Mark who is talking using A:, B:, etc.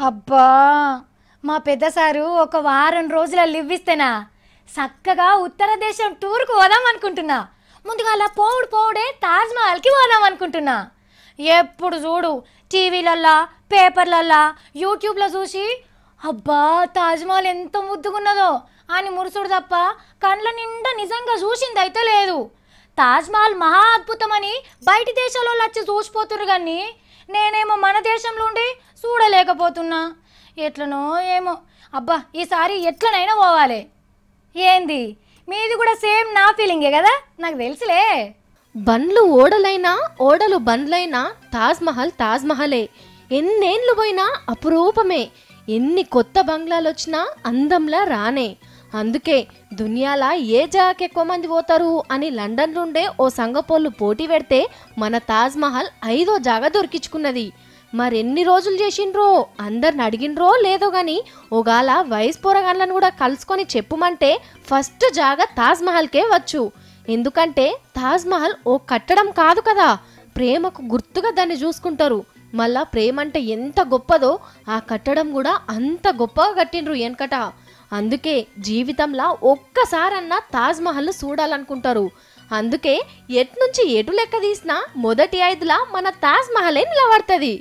A: అబ్బా మా పెద్ద సారు ఒక వారం రోజుల లీవ్ ఇస్తేనా చక్కగా ఉత్తర దేశం టూర్కు పోదాం అనుకుంటున్నా. ముందుగా అలా పోవుడే తాజ్మహల్కి పోదాం అనుకుంటున్నా. ఎప్పుడు చూడు టీవీలల్లా పేపర్లల్లా యూట్యూబ్లో చూసి అబ్బా తాజ్మహల్ ఎంత ముద్దుగున్నదో అని మురుసుడు తప్ప కళ్ళ నిండా నిజంగా చూసింది అయితే లేదు. తాజ్మహల్ మహా అద్భుతమని బయటి దేశాల్లో వచ్చి చూసిపోతురు కానీ నేనేమో మన దేశంలో ఉండి చూడలేకపోతున్నా. ఎట్లనో ఏమో. అబ్బా ఈసారి ఎట్లనైనా పోవాలి. ఏంది మీది కూడా సేమ్ నా ఫీలింగే కదా, నాకు తెలుసులే.
B: బండ్లు ఓడలైనా ఓడలు బండ్లైనా తాజ్మహల్ తాజ్మహలే. ఎన్నేళ్ళు పోయినా అపురూపమే. ఎన్ని కొత్త బంగ్లాలు వచ్చినా అందంలా రానే. అందుకే దునియాలా ఏ జాగాకి ఎక్కువ మంది పోతారు అని లండన్ నుండే ఓ సంగపోళ్ళు పోటీ పెడితే మన తాజ్మహల్ 5వ జాగా దొరికించుకున్నది. మరెన్ని రోజులు చేసిండ్రో, అందరిని అడిగినరో లేదో గాని ఒకవేళ వయసు పోరగాళ్ళను కూడా కలుసుకొని చెప్పుమంటే ఫస్ట్ జాగా తాజ్మహల్కే వచ్చు. ఎందుకంటే తాజ్మహల్ ఓ కట్టడం కాదు కదా, ప్రేమకు గుర్తుగా దాన్ని చూసుకుంటారు. మళ్ళా ప్రేమ అంటే ఎంత గొప్పదో ఆ కట్టడం కూడా అంత గొప్పగా కట్టిండ్రు వెనకట. అందుకే జీవితంలో ఒక్కసారన్నా తాజ్మహల్ చూడాలనుకుంటారు. అందుకే ఎట్నుంచి ఎటు లెక్క తీసినా మొదటి 5లా మన తాజ్మహలే నిలబడుతుంది.